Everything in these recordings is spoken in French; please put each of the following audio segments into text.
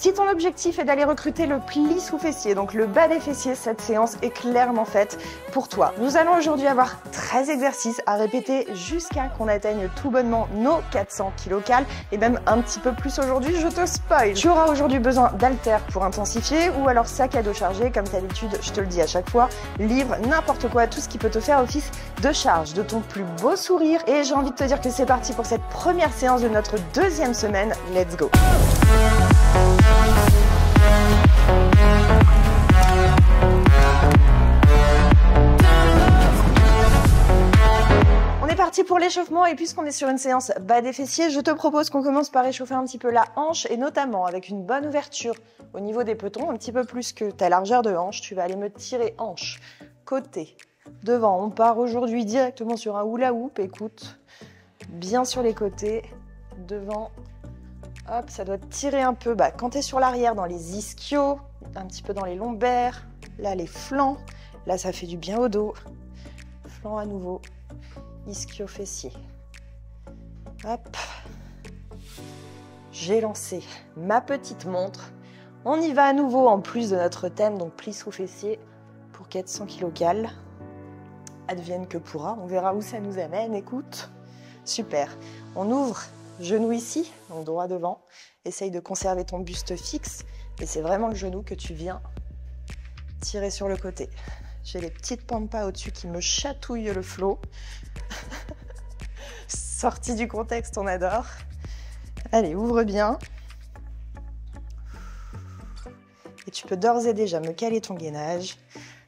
Si ton objectif est d'aller recruter le pli sous fessier, donc le bas des fessiers, cette séance est clairement faite pour toi. Nous allons aujourd'hui avoir 13 exercices à répéter jusqu'à qu'on atteigne tout bonnement nos 400 kcal et même un petit peu plus aujourd'hui, je te spoil. Tu auras aujourd'hui besoin d'haltères pour intensifier ou alors sac à dos chargé, comme d'habitude, je te le dis à chaque fois, livre, n'importe quoi, tout ce qui peut te faire office de charge de ton plus beau sourire. Et j'ai envie de te dire que c'est parti pour cette première séance de notre deuxième semaine. Let's go! On est parti pour l'échauffement et puisqu'on est sur une séance bas des fessiers, je te propose qu'on commence par échauffer un petit peu la hanche et notamment avec une bonne ouverture au niveau des petons, un petit peu plus que ta largeur de hanche. Tu vas aller me tirer hanche, côté, devant. On part aujourd'hui directement sur un hula hoop. Écoute, bien sur les côtés, devant. Hop, ça doit te tirer un peu quand tu es sur l'arrière, dans les ischios, un petit peu dans les lombaires, là les flancs, là ça fait du bien au dos. Flanc à nouveau, ischio fessier. Hop, j'ai lancé ma petite montre. On y va à nouveau en plus de notre thème, donc pli sous fessier pour 400 kcal. Advienne que pourra, on verra où ça nous amène, écoute. Super, on ouvre. Genou ici, donc droit devant. Essaye de conserver ton buste fixe. Et c'est vraiment le genou que tu viens tirer sur le côté. J'ai les petites pampas au-dessus qui me chatouillent le flot. Sortie du contexte, on adore. Allez, ouvre bien. Et tu peux d'ores et déjà me caler ton gainage,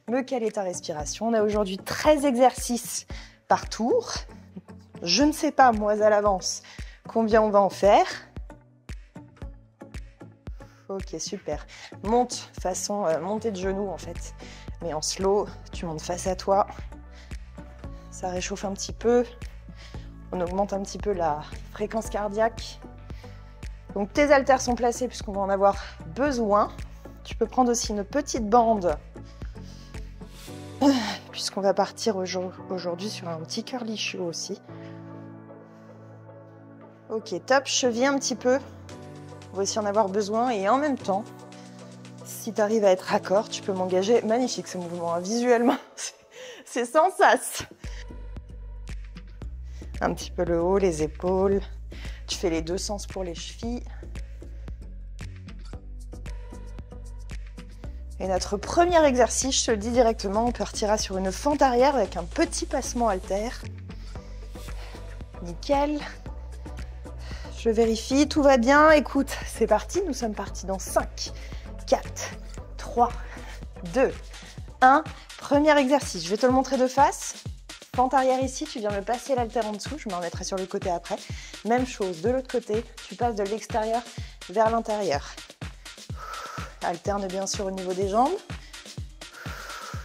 me caler ta respiration. On a aujourd'hui 13 exercices par tour. Je ne sais pas, moi à l'avance, combien on va en faire? Ok, super. Monte, façon montée de genoux en fait. Mais en slow, tu montes face à toi. Ça réchauffe un petit peu. On augmente un petit peu la fréquence cardiaque. Donc tes haltères sont placés puisqu'on va en avoir besoin. Tu peux prendre aussi une petite bande puisqu'on va partir aujourd'hui sur un petit curly show aussi. Ok, top, cheville un petit peu. On va aussi en avoir besoin. Et en même temps, si tu arrives à être raccord, tu peux m'engager. Magnifique ce mouvement, hein. Visuellement, c'est sans sas. Un petit peu le haut, les épaules. Tu fais les deux sens pour les chevilles. Et notre premier exercice, je te le dis directement, on partira sur une fente arrière avec un petit passement haltère. Nickel. Je vérifie, tout va bien. Écoute, c'est parti. Nous sommes partis dans 5, 4, 3, 2, 1. Premier exercice. Je vais te le montrer de face. Pente arrière ici, tu viens me passer l'haltère en dessous. Je me remettrai sur le côté après. Même chose de l'autre côté. Tu passes de l'extérieur vers l'intérieur. Alterne bien sûr au niveau des jambes.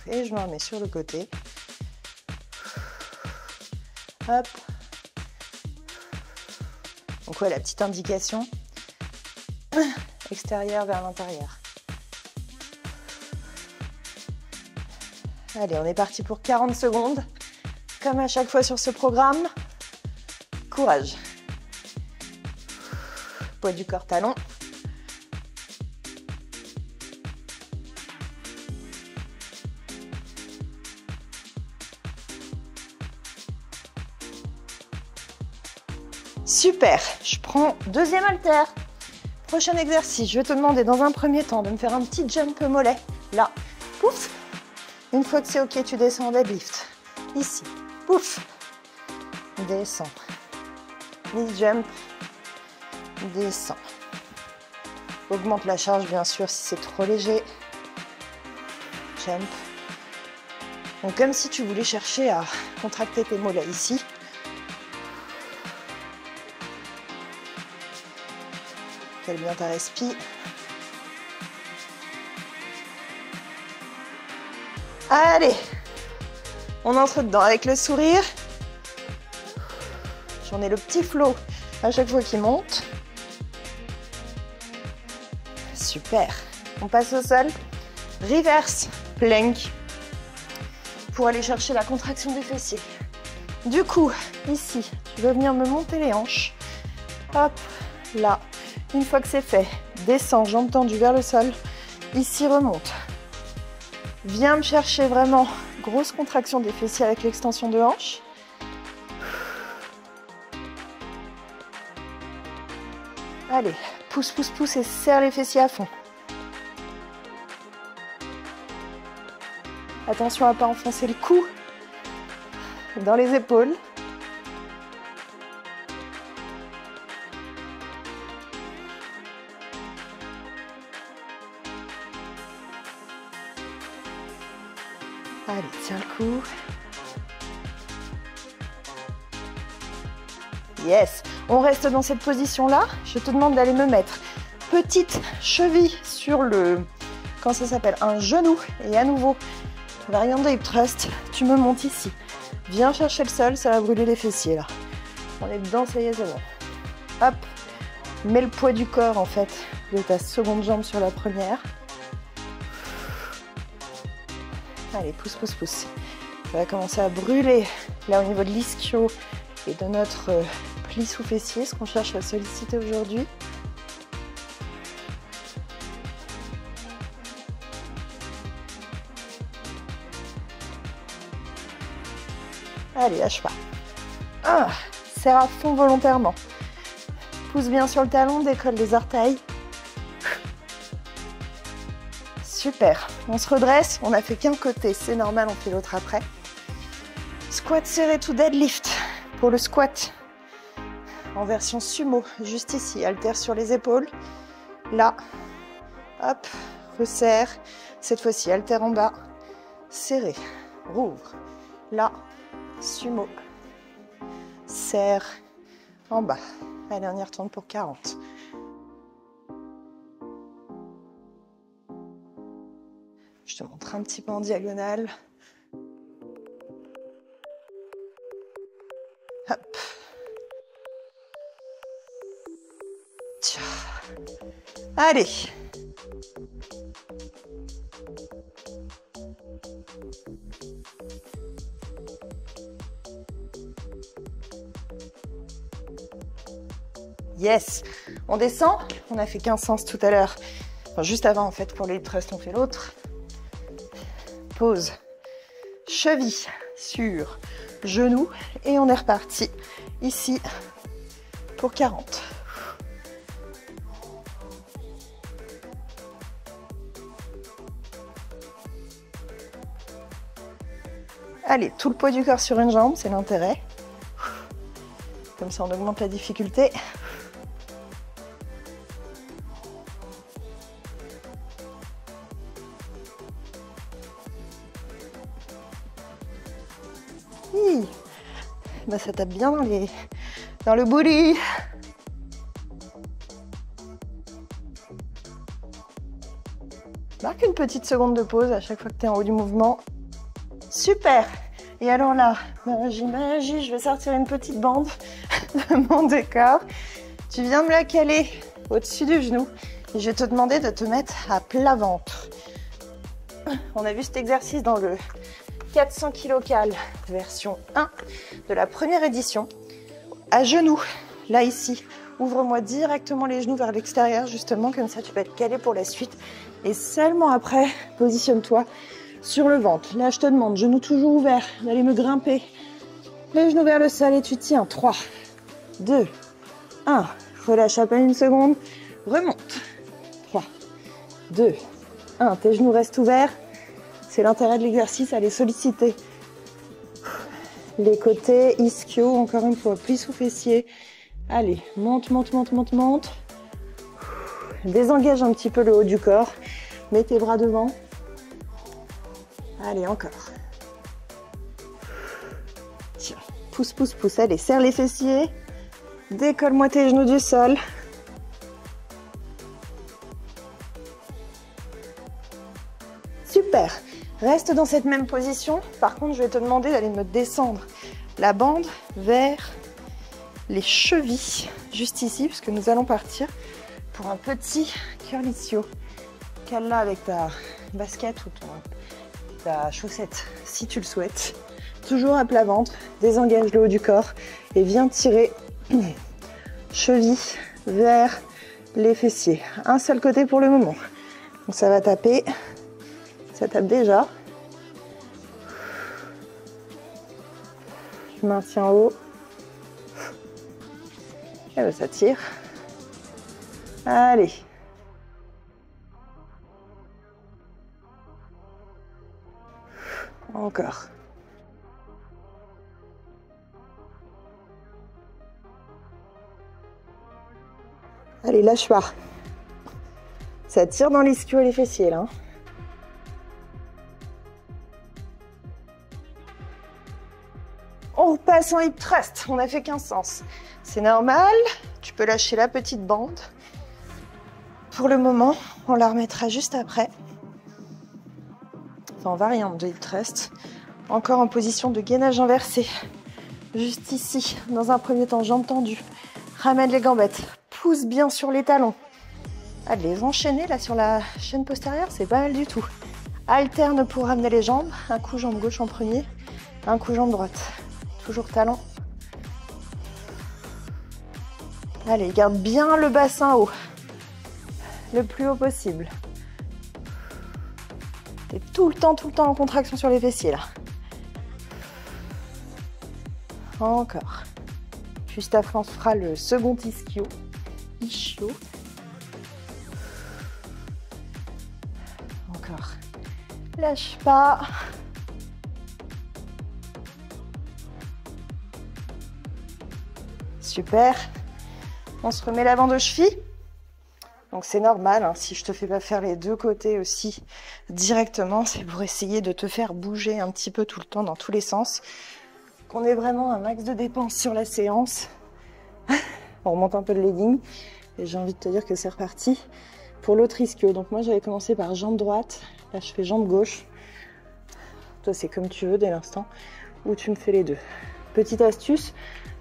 Et je me remets sur le côté. Hop. Donc ouais, la petite indication, extérieur vers l'intérieur. Allez, on est parti pour 40 secondes. Comme à chaque fois sur ce programme, courage. Poids du corps, talon. Super, je prends deuxième haltère. Prochain exercice, je vais te demander dans un premier temps de me faire un petit jump mollet. Là, pouf. Une fois que c'est ok, tu descends en deadlift. Ici, pouf. Descends. Knee jump. Descends. Augmente la charge bien sûr si c'est trop léger. Jump. Donc comme si tu voulais chercher à contracter tes mollets ici. Cale bien ta respi. Allez, on entre dedans avec le sourire. J'en ai le petit flow à chaque fois qu'il monte. Super. On passe au sol. Reverse plank pour aller chercher la contraction des fessiers. Du coup, ici, tu vas venir me monter les hanches. Hop, là. Une fois que c'est fait, Descends, jambes tendues vers le sol. Ici, remonte. Viens me chercher vraiment. Grosse contraction des fessiers avec l'extension de hanche. Allez, pousse, pousse, pousse et serre les fessiers à fond. Attention à ne pas enfoncer le cou dans les épaules. Allez, tiens le coup. Yes, on reste dans cette position-là. Je te demande d'aller me mettre petite cheville sur le, comment ça s'appelle, un genou. Et à nouveau, variante de hip thrust, tu me montes ici. Viens chercher le sol, ça va brûler les fessiers là. On est dedans, ça y est, c'est bon. Hop, mets le poids du corps en fait de ta seconde jambe sur la première. Allez, pousse, pousse, pousse. Ça va commencer à brûler là au niveau de l'ischio et de notre pli sous fessier, ce qu'on cherche à solliciter aujourd'hui. Allez, lâche pas. Ah, serre à fond volontairement. Pousse bien sur le talon, décolle les orteils. Super. On se redresse. On n'a fait qu'un côté. C'est normal, on fait l'autre après. Squat serré to deadlift. Pour le squat, en version sumo, juste ici. Haltère sur les épaules. Là. Hop. Resserre. Cette fois-ci, haltère en bas. Serré. Rouvre. Là. Sumo. Serre. En bas. Allez, on y retourne pour 40. Je te montre un petit peu en diagonale. Hop. Tiens. Allez. Yes. On descend. On a fait 15 sens tout à l'heure. Enfin, juste avant, en fait, pour les hip thrusts, on fait l'autre. Pose, cheville sur genou et on est reparti ici pour 40. Allez, tout le poids du corps sur une jambe, c'est l'intérêt. Comme ça, on augmente la difficulté. Bah, ça tape bien dans le booty. Marque une petite seconde de pause à chaque fois que tu es en haut du mouvement. Super. Et alors là, magie, je vais sortir une petite bande de mon décor. Tu viens me la caler au-dessus du genou et je vais te demander de te mettre à plat ventre. On a vu cet exercice dans le 400 kg cal version 1 de la première édition. À genoux, là ici, ouvre-moi directement les genoux vers l'extérieur, justement, comme ça tu peux être calé pour la suite. Et seulement après, positionne-toi sur le ventre. Là, je te demande, genoux toujours ouverts, d'aller me grimper les genoux vers le sol et tu tiens. 3, 2, 1. Relâche à peine une seconde. Remonte. 3, 2, 1. Tes genoux restent ouverts. C'est l'intérêt de l'exercice, aller solliciter les côtés, ischio, encore une fois, pli sous fessier. Allez, monte, monte, monte, monte, monte. Désengage un petit peu le haut du corps. Mets tes bras devant. Allez, encore. Tiens, pousse, pousse, pousse. Allez, serre les fessiers. Décolle-moi tes genoux du sol. Super. Reste dans cette même position. Par contre, je vais te demander d'aller me descendre la bande vers les chevilles, juste ici, puisque nous allons partir pour un petit curl ischio. Cale-la avec ta basket ou ta chaussette, si tu le souhaites. Toujours à plat ventre, désengage le haut du corps et viens tirer cheville vers les fessiers. Un seul côté pour le moment. Donc ça va taper. Ça tape déjà. Je maintiens haut. Et ben, ça tire. Allez. Encore. Allez, lâche pas. Ça tire dans l'ischio et les fessiers là. On repasse en hip thrust. On a fait 15 sens. C'est normal. Tu peux lâcher la petite bande. Pour le moment, on la remettra juste après. Enfin, en variante de hip thrust. Encore en position de gainage inversé. Juste ici, dans un premier temps, jambes tendues. Ramène les gambettes. Pousse bien sur les talons. Ah, de les enchaîner là sur la chaîne postérieure, c'est pas mal du tout. Alterne pour ramener les jambes. Un coup jambe gauche en premier, un coup jambe droite. Toujours talon. Allez, garde bien le bassin haut. Le plus haut possible. T'es tout le temps en contraction sur les fessiers là. Encore. Juste après, on fera le second ischio. Encore. Lâche pas. Super. On se remet l'avant de cheville. Donc c'est normal, hein, si je te fais pas faire les deux côtés aussi directement, c'est pour essayer de te faire bouger un petit peu tout le temps dans tous les sens. Qu'on ait vraiment un max de dépenses sur la séance. On remonte un peu le legging. Et j'ai envie de te dire que c'est reparti pour l'autre ischio. Donc moi j'avais commencé par jambe droite. Là je fais jambe gauche. Toi c'est comme tu veux dès l'instant où tu me fais les deux. Petite astuce,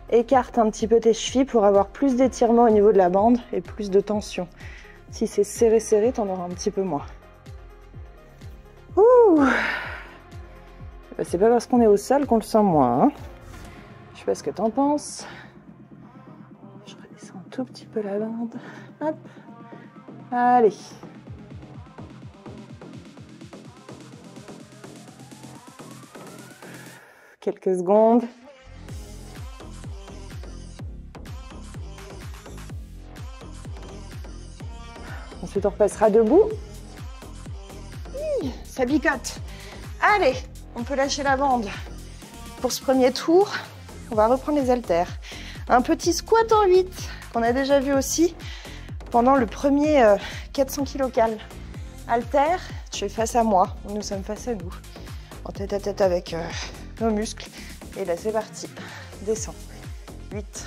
écarte un petit peu tes chevilles pour avoir plus d'étirement au niveau de la bande et plus de tension. Si c'est serré, t'en auras un petit peu moins. Ouh. C'est pas parce qu'on est au sol qu'on le sent moins. Hein. Je sais pas ce que t'en penses. Je redescends un tout petit peu la bande. Hop. Allez. Quelques secondes. Ensuite, on repassera debout. Ça bicote. Allez, on peut lâcher la bande. Pour ce premier tour, on va reprendre les haltères. Un petit squat en 8, qu'on a déjà vu aussi pendant le premier 400 kg cal. Haltère, tu es face à moi, nous sommes face à nous. En tête à tête avec nos muscles. Et là, c'est parti. Descends. 8.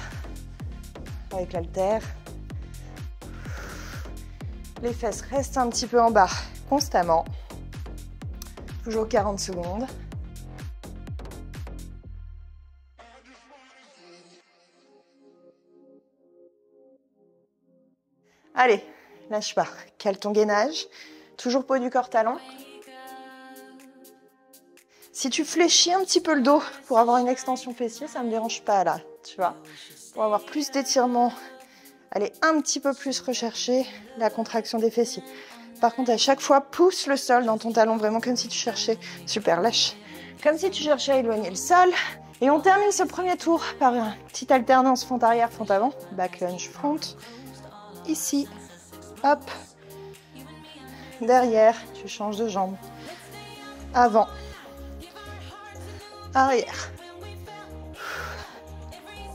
Avec l'haltère. Les fesses restent un petit peu en bas constamment. Toujours 40 secondes. Allez, lâche pas. Cale ton gainage. Toujours peau du corps talon. Si tu fléchis un petit peu le dos pour avoir une extension fessier, ça ne me dérange pas là, tu vois. Pour avoir plus d'étirement, allez un petit peu plus rechercher la contraction des fessiers. Par contre, à chaque fois, pousse le sol dans ton talon, vraiment comme si tu cherchais, super, lâche, comme si tu cherchais à éloigner le sol. Et on termine ce premier tour par une petite alternance front arrière, front avant, back lunge front. Ici, hop, derrière, tu changes de jambe, avant, arrière,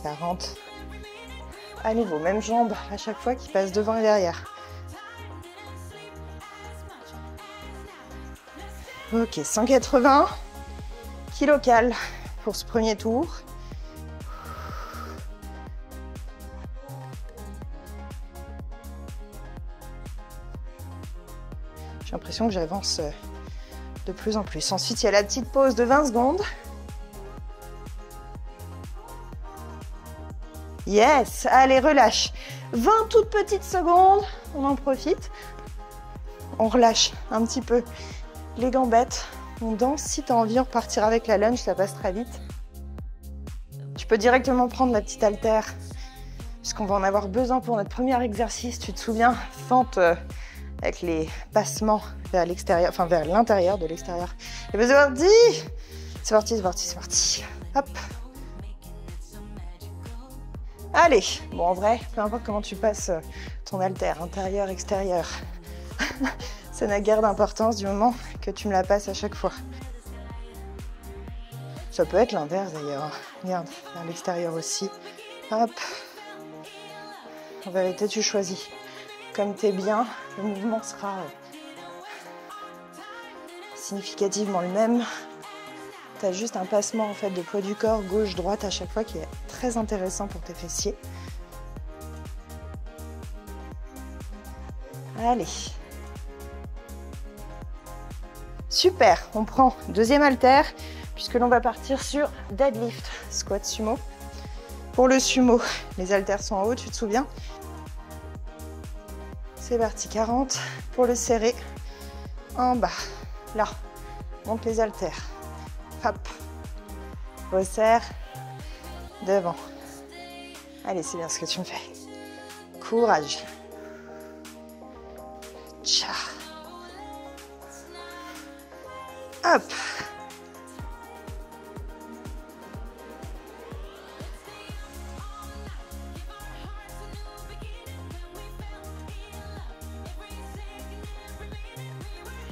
40. À nouveau, même jambe à chaque fois qui passe devant et derrière. Ok, 180 kcal pour ce premier tour. J'ai l'impression que j'avance de plus en plus. Ensuite, il y a la petite pause de 20 secondes. Yes, allez, relâche. 20 toutes petites secondes, on en profite. On relâche un petit peu les gambettes. On danse, si tu as envie, on repartira avec la lunge, ça passe très vite. Tu peux directement prendre la petite haltère puisqu'on va en avoir besoin pour notre premier exercice. Tu te souviens, fente avec les passements vers l'extérieur, enfin vers l'intérieur de l'extérieur. Et bien c'est parti. C'est parti, c'est parti, c'est parti. Hop. Allez, bon en vrai, peu importe comment tu passes ton haltère, intérieur, extérieur, ça n'a guère d'importance du moment que tu me la passes à chaque fois. Ça peut être l'inverse d'ailleurs. Regarde, vers l'extérieur aussi. Hop. En vérité, tu choisis. Comme t'es bien, le mouvement sera significativement le même. Tu as juste un passement en fait de poids du corps gauche-droite à chaque fois qui est très intéressant pour tes fessiers. Allez. Super, on prend deuxième haltère puisque l'on va partir sur deadlift, squat sumo. Pour le sumo, les haltères sont en haut, tu te souviens? C'est parti, 40. Pour le serré, en bas. Là, monte les haltères. Hop, resserre, devant. Allez, c'est bien ce que tu me fais. Courage. Tcha. Hop.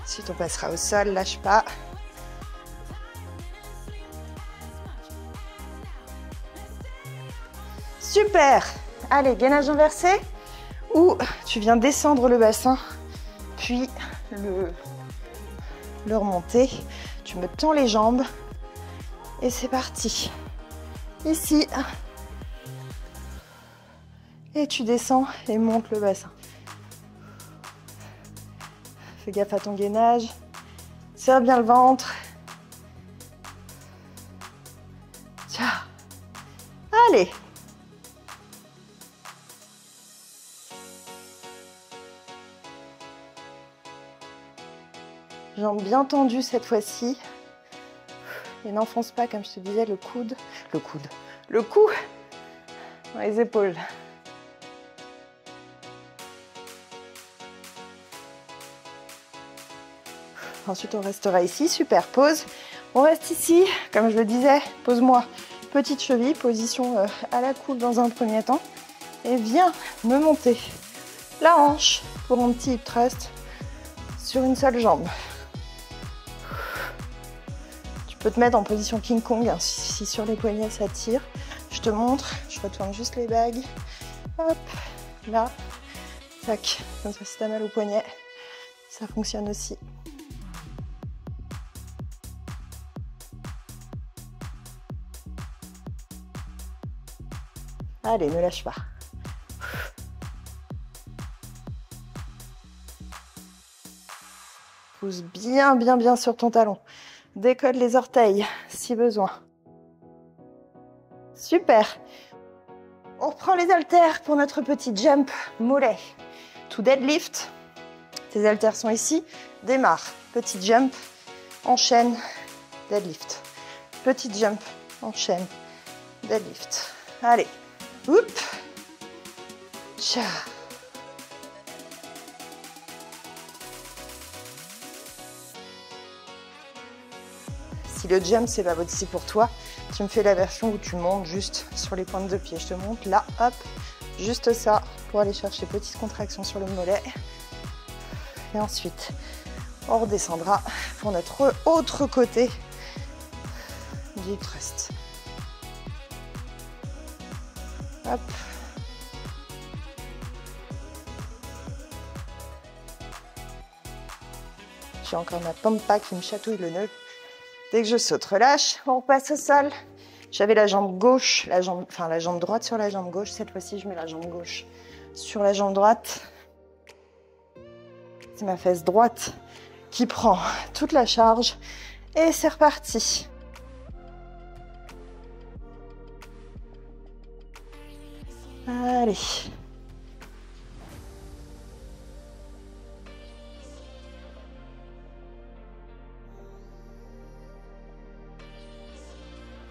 Ensuite, on passera au sol, lâche pas. Super. Allez, gainage inversé, où tu viens descendre le bassin, puis le remonter. Tu me tends les jambes et c'est parti. Ici. Et tu descends et montes le bassin. Fais gaffe à ton gainage. Serre bien le ventre. Tiens. Allez. Jambes bien tendues cette fois-ci. Et n'enfonce pas, comme je te disais, le cou dans les épaules. Ensuite, on restera ici. Super, pause. On reste ici. Comme je le disais, pose-moi petite cheville, position à la cool dans un premier temps. Et viens me monter la hanche pour un petit hip thrust sur une seule jambe. Tu peux te mettre en position King Kong hein, si sur les poignets ça tire. Je te montre. Je retourne juste les bagues. Hop, là. Tac. Comme ça, si t'as mal au poignet, ça fonctionne aussi. Allez, ne lâche pas. Pousse bien, bien, bien sur ton talon. Décolle les orteils, si besoin. Super. On reprend les haltères pour notre petit jump mollet. To deadlift. Tes haltères sont ici. Démarre. Petit jump. Enchaîne. Deadlift. Petit jump. Enchaîne. Deadlift. Allez. Oups. Tcha. Si le jump c'est pas possible pour toi, tu me fais la version où tu montes juste sur les pointes de pied. Je te monte là, hop, juste ça pour aller chercher petite contraction sur le mollet. Et ensuite, on redescendra pour notre autre côté du thrust. Hop. J'ai encore ma pompa qui me chatouille le nœud. Dès que je saute, relâche, on repasse au sol. J'avais la jambe gauche, la jambe droite sur la jambe gauche. Cette fois-ci, je mets la jambe gauche sur la jambe droite. C'est ma fesse droite qui prend toute la charge. Et c'est reparti. Allez.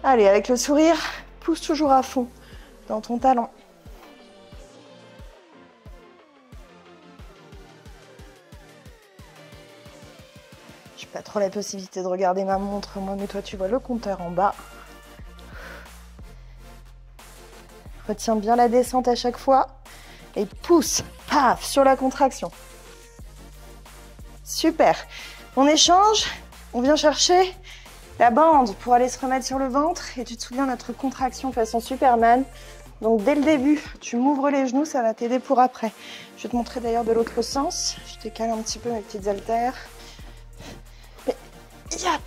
Allez, avec le sourire, pousse toujours à fond dans ton talon. J'ai pas trop la possibilité de regarder ma montre, moi, mais toi, tu vois le compteur en bas. Retiens bien la descente à chaque fois. Et pousse, paf, sur la contraction. Super. On échange, on vient chercher la bande pour aller se remettre sur le ventre. Et tu te souviens, notre contraction façon Superman. Donc dès le début, tu m'ouvres les genoux, ça va t'aider pour après. Je vais te montrer d'ailleurs de l'autre sens. Je décale un petit peu mes petites haltères. Et yap.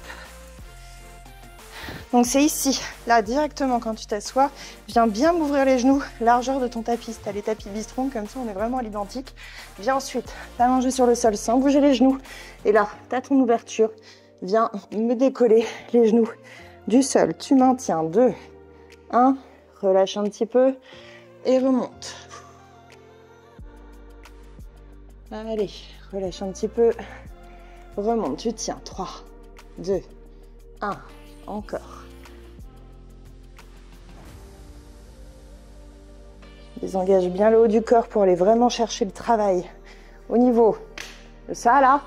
Donc c'est ici, là directement quand tu t'assois, viens bien m'ouvrir les genoux, largeur de ton tapis. Si tu as les tapis Bistron, comme ça on est vraiment à l'identique. Viens ensuite t'allonger sur le sol sans bouger les genoux. Et là, tu as ton ouverture. Viens me décoller les genoux du sol. Tu maintiens 2, 1, relâche un petit peu et remonte. Allez, relâche un petit peu, remonte, tu tiens. 3, 2, 1, encore. Désengage bien le haut du corps pour aller vraiment chercher le travail au niveau de ça là.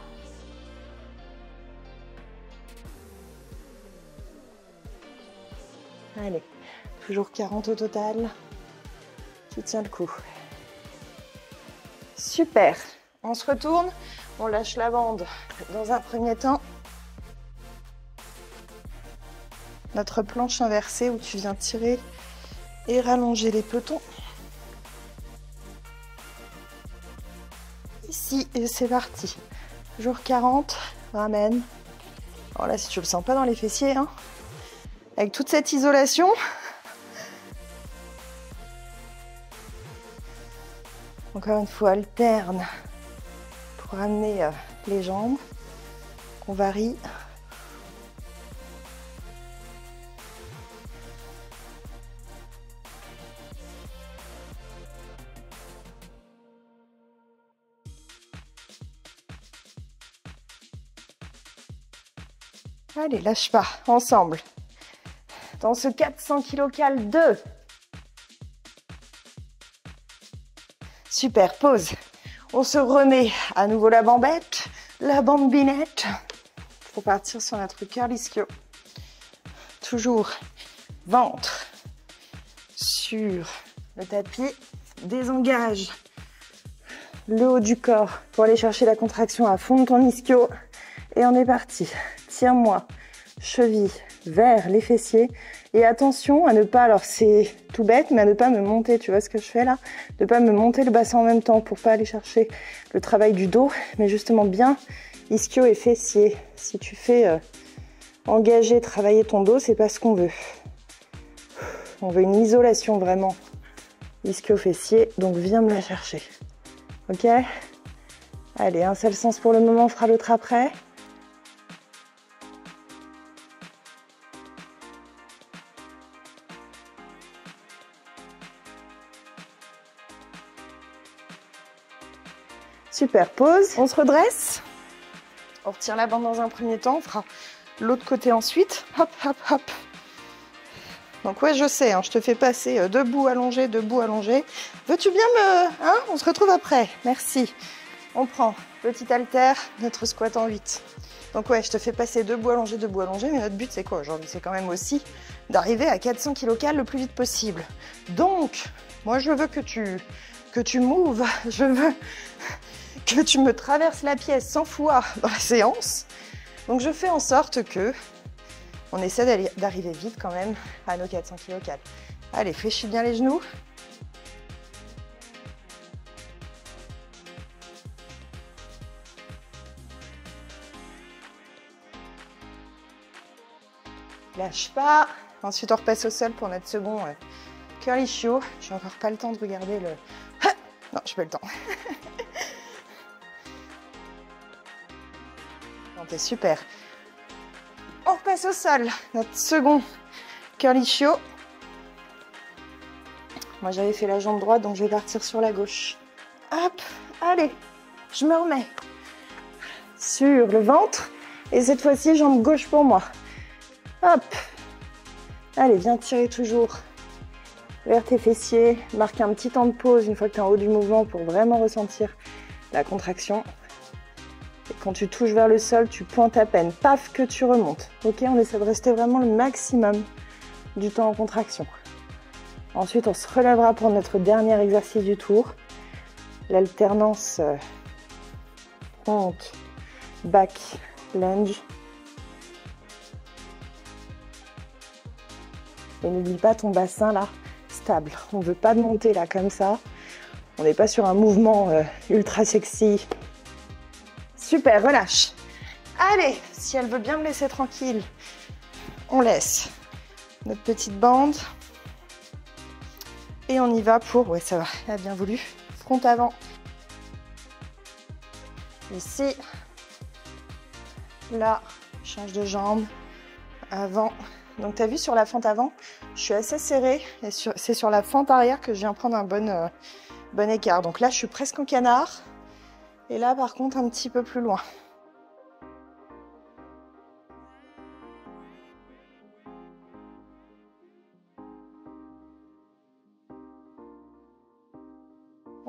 Allez, toujours 40 au total. Tu tiens le coup. Super. On se retourne, on lâche la bande dans un premier temps. Notre planche inversée où tu viens tirer et rallonger les pelotons. Ici, et c'est parti. Jour 40, ramène. Alors là, si tu le sens pas dans les fessiers, hein, avec toute cette isolation, encore une fois, alterne pour amener les jambes. On varie. Allez, lâche pas, ensemble. Dans ce 400 kg cal 2. Super, pause. On se remet à nouveau la bambette, la bambinette, pour partir sur notre curl ischio. Toujours ventre sur le tapis. Désengage le haut du corps pour aller chercher la contraction à fond de ton ischio. Et on est parti. Tiens-moi, cheville vers les fessiers. Et attention à ne pas, alors c'est tout bête, mais à ne pas me monter, tu vois ce que je fais là? De pas me monter le bassin en même temps pour pas aller chercher le travail du dos, mais justement bien ischio et fessier. Si tu fais engager, travailler ton dos, c'est pas ce qu'on veut. On veut une isolation vraiment ischio-fessier, donc viens me la chercher. Ok? Allez, un seul sens pour le moment, on fera l'autre après. Super, pause. On se redresse. On retire la bande dans un premier temps. On fera l'autre côté ensuite. Hop, hop, hop. Donc ouais, je sais, hein, je te fais passer debout, allongé, debout, allongé. Veux-tu bien me... Hein, on se retrouve après. Merci. On prend petit haltère, notre squat en 8. Donc ouais, je te fais passer debout, allongé, mais notre but c'est quoi aujourd'hui? C'est quand même aussi d'arriver à 400 kcal le plus vite possible. Donc, moi je veux que tu m'ouvres, je veux que tu me traverses la pièce 100 fois dans la séance. Donc je fais en sorte que on essaie d'arriver vite quand même à nos 400 kcal. Allez, fléchis bien les genoux. Lâche pas. Ensuite, on repasse au sol pour notre second curl ischio. J'ai encore pas le temps de regarder le... Non, j'ai pas le temps. Non, t'es super. On repasse au sol. Notre second curl ischio. Moi, j'avais fait la jambe droite, donc je vais partir sur la gauche. Hop, allez, je me remets sur le ventre. Et cette fois-ci, jambe gauche pour moi. Hop. Allez, viens tirer toujours vers tes fessiers. Marque un petit temps de pause une fois que tu es en haut du mouvement pour vraiment ressentir la contraction. Et quand tu touches vers le sol, tu pointes à peine. Paf, que tu remontes. Ok, on essaie de rester vraiment le maximum du temps en contraction. Ensuite, on se relèvera pour notre dernier exercice du tour. L'alternance front, back, lunge. Et n'oublie pas ton bassin là, stable. On ne veut pas monter là comme ça. On n'est pas sur un mouvement ultra sexy. Super, relâche. Allez, si elle veut bien me laisser tranquille, on laisse notre petite bande. Et on y va pour, ouais ça va, elle a bien voulu, front avant. Ici, là, change de jambe, avant. Donc tu as vu sur la fente avant, je suis assez serrée et c'est sur la fente arrière que je viens prendre un bon écart. Donc là, je suis presque en canard et là, par contre, un petit peu plus loin.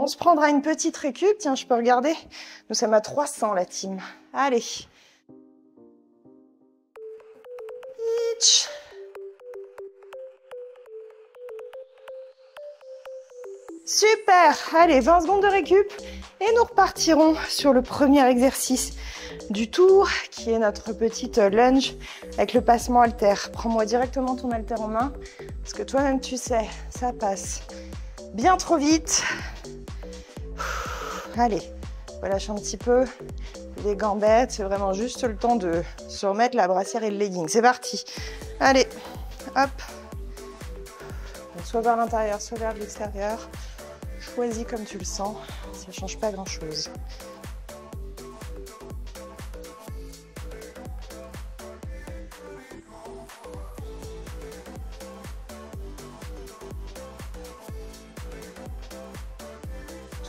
On se prendra une petite récup. Tiens, je peux regarder. Nous sommes à 300 la team. Allez. Hitch. Super. Allez, 20 secondes de récup. Et nous repartirons sur le premier exercice du tour, qui est notre petite lunge avec le passement halter. Prends-moi directement ton halter en main, parce que toi-même, tu sais, ça passe bien trop vite. Allez, relâche un petit peu les gambettes, c'est vraiment juste le temps de se remettre la brassière et le legging. C'est parti. Allez, hop. Donc, soit vers l'intérieur, soit vers l'extérieur. Choisis comme tu le sens, ça ne change pas grand-chose.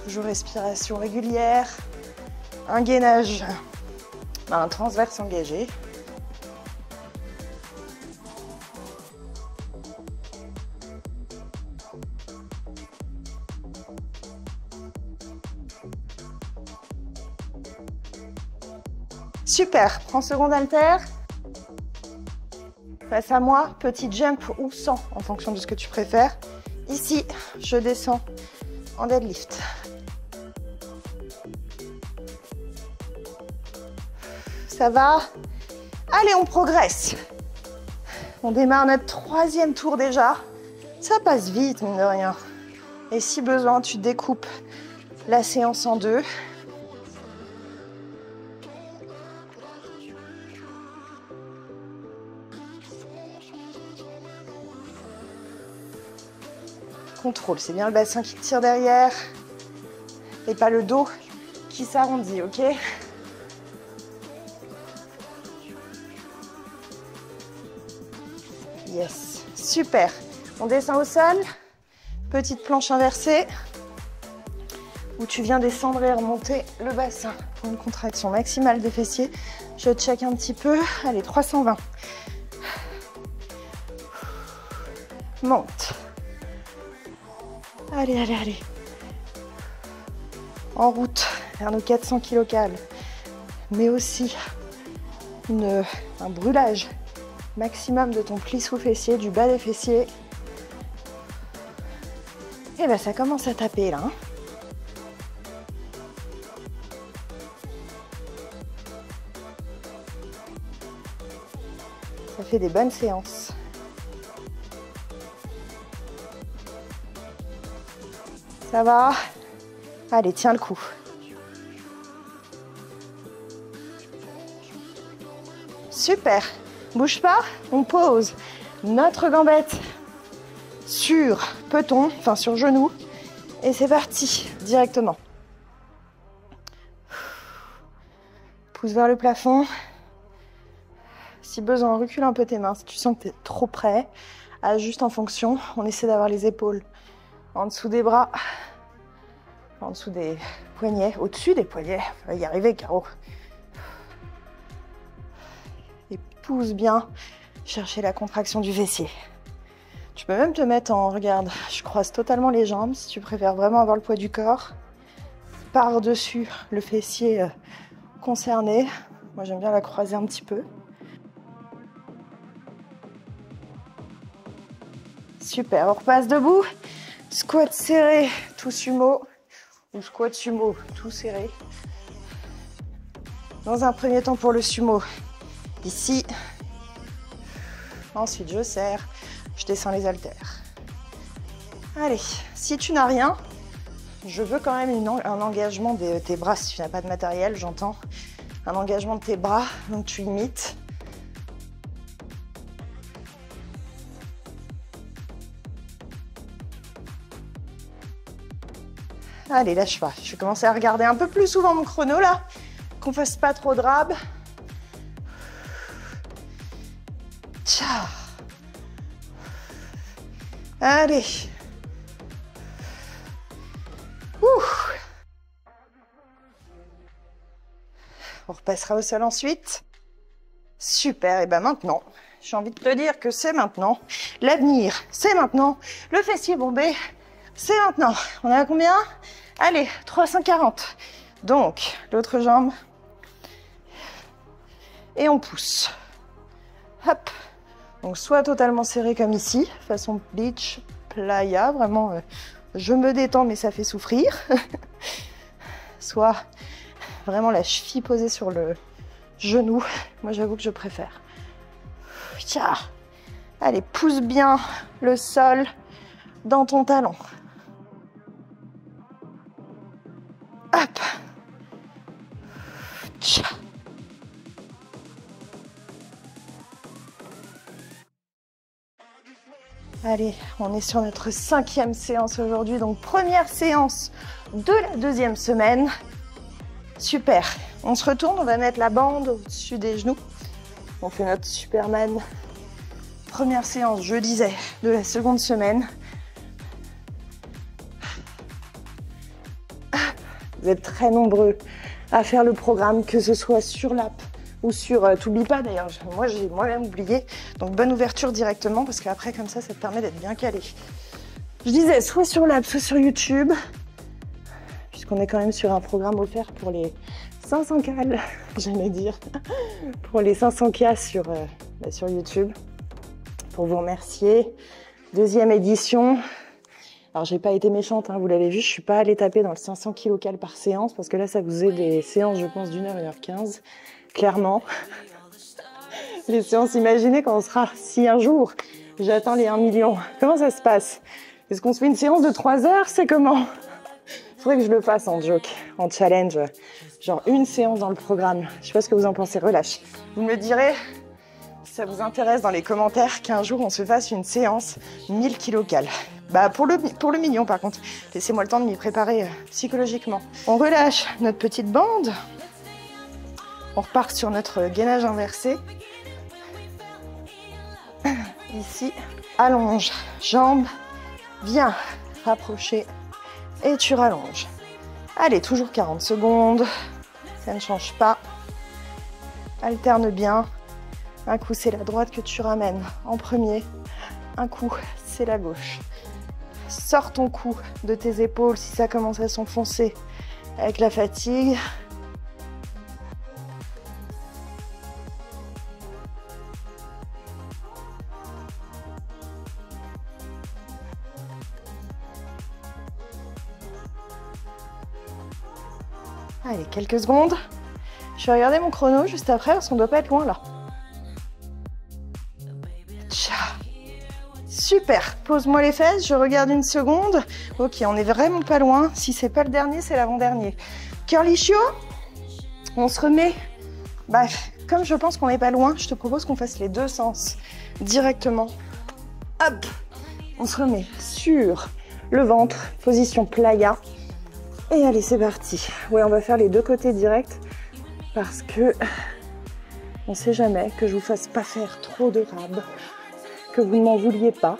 Toujours respiration régulière, un gainage, un transverse engagé. Super, prends second halter. Face à moi, petit jump ou sans, en fonction de ce que tu préfères. Ici, je descends en deadlift. Ça va? Allez, on progresse. On démarre notre troisième tour déjà. Ça passe vite, mine de rien. Et si besoin, tu découpes la séance en deux. Contrôle, c'est bien le bassin qui tire derrière et pas le dos qui s'arrondit, ok? Yes, super. On descend au sol, petite planche inversée où tu viens descendre et remonter le bassin pour une contraction maximale des fessiers. Je check un petit peu. Allez, 320. Monte. Allez, allez, allez. En route vers nos 400 kcal, mais aussi un brûlage maximum de ton pli sous fessier, du bas des fessiers. Et ben ça commence à taper là. Hein. Ça fait des bonnes séances. Ça va? Allez, tiens le coup. Super. Bouge pas, on pose notre gambette sur peton, enfin sur genou. Et c'est parti, directement. Pousse vers le plafond. Si besoin, recule un peu tes mains. Si tu sens que tu es trop près, ajuste en fonction. On essaie d'avoir les épaules en dessous des bras, en dessous des poignets, au-dessus des poignets. On va y arriver, Caro. Et pousse bien, chercher la contraction du fessier. Tu peux même te mettre en, regarde, je croise totalement les jambes si tu préfères vraiment avoir le poids du corps. Par-dessus le fessier concernée. Moi, j'aime bien la croiser un petit peu. Super, on repasse debout. Squat serré, tout sumo. Ou squat sumo, tout serré. Dans un premier temps pour le sumo, ici. Ensuite, je serre, je descends les haltères. Allez, si tu n'as rien, je veux quand même un engagement de tes bras. Si tu n'as pas de matériel, j'entends. Un engagement de tes bras, donc tu limites. Allez, lâche pas. Je vais commencer à regarder un peu plus souvent mon chrono là, qu'on fasse pas trop de rab. Tcha. Allez. Ouh. On repassera au sol ensuite. Super, et ben maintenant, j'ai envie de te dire que c'est maintenant. L'avenir, c'est maintenant. Le fessier bombé, c'est maintenant. On est à combien? Allez, 340. Donc, l'autre jambe. Et on pousse. Hop. Donc, soit totalement serré comme ici, façon beach, playa, vraiment, je me détends mais ça fait souffrir. Soit vraiment la cheville posée sur le genou. Moi, j'avoue que je préfère. Tiens. Allez, pousse bien le sol dans ton talon. Hop. Tiens. Allez, on est sur notre 5e séance aujourd'hui, donc première séance de la 2e semaine. Super, on se retourne, on va mettre la bande au-dessus des genoux. On fait notre Superman. Première séance, je disais, de la 2e semaine. Vous êtes très nombreux à faire le programme, que ce soit sur l'app ou sur... T'oublies pas d'ailleurs, moi j'ai moi-même oublié. Donc bonne ouverture directement, parce qu'après comme ça te permet d'être bien calé. Je disais, soit sur l'app, soit sur YouTube, puisqu'on est quand même sur un programme offert pour les 500 cales, j'allais dire, pour les 500K sur YouTube, pour vous remercier. 2e édition. Alors, j'ai pas été méchante, hein, vous l'avez vu, je suis pas allée taper dans le 500 kcal par séance, parce que là, ça vous faisait des séances, je pense, d'1h, 1h15, clairement. Les séances, imaginez quand on sera, si un jour, j'atteins les 1 million, comment ça se passe? Est-ce qu'on se fait une séance de 3 heures? C'est comment? Faudrait que je le fasse en joke, en challenge, genre une séance dans le programme. Je sais pas ce que vous en pensez, relâche. Vous me direz, si ça vous intéresse dans les commentaires, qu'un jour, on se fasse une séance 1000 kcal. Bah pour le million par contre, laissez-moi le temps de m'y préparer psychologiquement. On relâche notre petite bande. On repart sur notre gainage inversé. Ici, allonge, jambes, viens, rapprocher et tu rallonges. Allez, toujours 40 secondes, ça ne change pas. Alterne bien. Un coup, c'est la droite que tu ramènes en premier. Un coup, c'est la gauche. Sors ton cou de tes épaules si ça commence à s'enfoncer avec la fatigue. Allez, quelques secondes. Je vais regarder mon chrono juste après parce qu'on ne doit pas être loin là. Tcha. Super, pose-moi les fesses, je regarde une seconde. Ok, on est vraiment pas loin. Si c'est pas le dernier, c'est l'avant-dernier. Curly Shio, on se remet. Bah, comme je pense qu'on n'est pas loin, je te propose qu'on fasse les 2 sens directement. Hop, on se remet sur le ventre, position playa. Et allez, c'est parti. Ouais, on va faire les 2 côtés directs parce que on sait jamais que je vous fasse pas faire trop de rab, que vous ne m'en vouliez pas.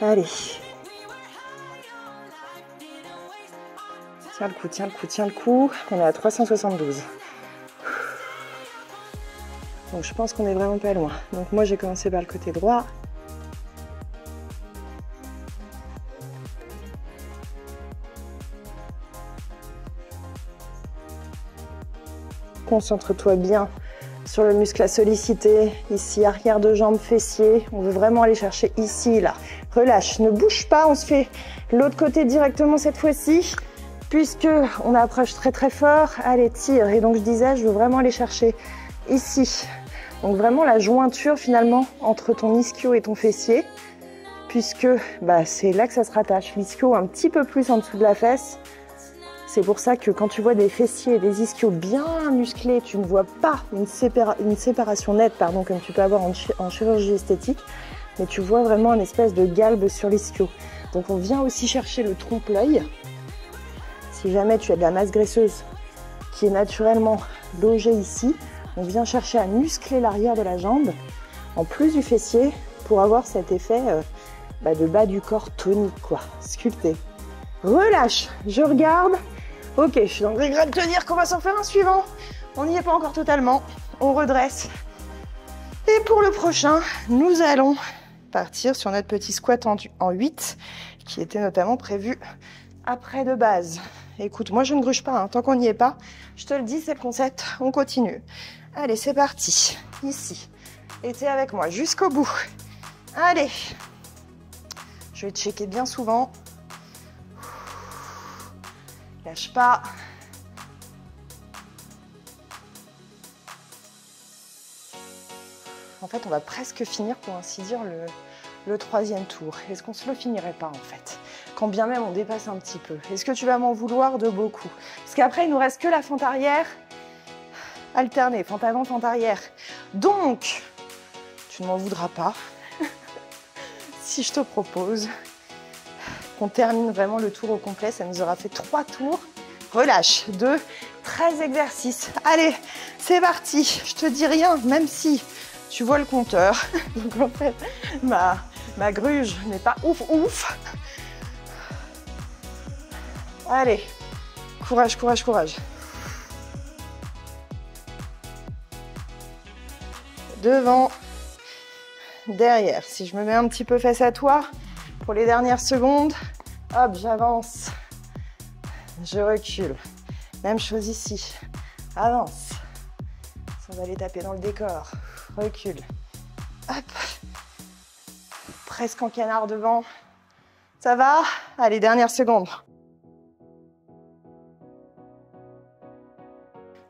Allez. Tiens le coup, tiens le coup, tiens le coup. On est à 372. Donc je pense qu'on est vraiment pas loin. Donc moi j'ai commencé par le côté droit. Concentre-toi bien sur le muscle à solliciter. Ici, arrière de jambe, fessier. On veut vraiment aller chercher ici, là. Relâche, ne bouge pas. On se fait l'autre côté directement cette fois-ci. Puisque on approche très très fort. Allez, tire. Et donc, je disais, je veux vraiment aller chercher ici. Donc, vraiment la jointure, finalement, entre ton ischio et ton fessier. Puisque c'est là que ça se rattache. L'ischio un petit peu plus en dessous de la fesse. C'est pour ça que quand tu vois des fessiers et des ischios bien musclés, tu ne vois pas une séparation nette, comme tu peux avoir en chirurgie esthétique, mais tu vois vraiment une espèce de galbe sur l'ischio. Donc on vient aussi chercher le trompe-l'œil. Si jamais tu as de la masse graisseuse qui est naturellement logée ici, on vient chercher à muscler l'arrière de la jambe, en plus du fessier, pour avoir cet effet de bas du corps tonique, sculpté. Relâche, je regarde. Ok, je suis dans le degré de te dire qu'on va s'en faire un suivant. On n'y est pas encore totalement. On redresse. Et pour le prochain, nous allons partir sur notre petit squat en 8, qui était notamment prévu après de base. Écoute, moi je ne gruge pas, tant qu'on n'y est pas. Je te le dis, c'est le concept. On continue. Allez, c'est parti. Ici. Et t'es avec moi jusqu'au bout. Allez. Je vais checker bien souvent. Lâche pas. En fait, on va presque finir, pour ainsi dire, le troisième tour. Est-ce qu'on se le finirait pas, en fait? Quand bien même on dépasse un petit peu. Est-ce que tu vas m'en vouloir de beaucoup? Parce qu'après, il nous reste que la fente arrière alternée, fente avant, fente arrière. Donc, tu ne m'en voudras pas si je te propose qu'on termine vraiment le tour au complet. Ça nous aura fait 3 tours. Relâche, 2, 13 exercices. Allez, c'est parti. Je te dis rien, même si tu vois le compteur. Donc en fait, ma gruge n'est pas ouf. Allez, courage, courage, courage. Devant, derrière. Si je me mets un petit peu face à toi, pour les dernières secondes, hop, j'avance. Je recule. Même chose ici. Avance. Sans aller taper dans le décor. Recule. Hop. Presque en canard devant. Ça va? Allez, dernière seconde.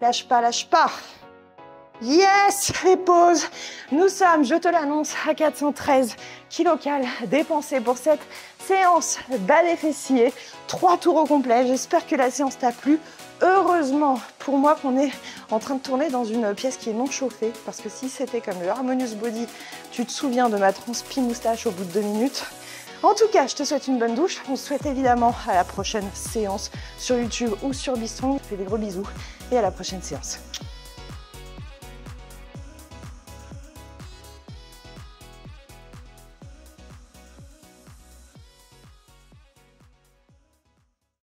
Lâche pas, lâche pas. Yes! Et pause. Nous sommes, je te l'annonce, à 413 kcal dépensés pour cette séance bas des fessiers. 3 tours au complet. J'espère que la séance t'a plu. Heureusement pour moi qu'on est en train de tourner dans une pièce qui est non chauffée. Parce que si c'était comme le Harmonious Body, tu te souviens de ma transpi moustache au bout de 2 minutes. En tout cas, je te souhaite une bonne douche. On se souhaite évidemment à la prochaine séance sur YouTube ou sur Bistron. Je te fais des gros bisous et à la prochaine séance.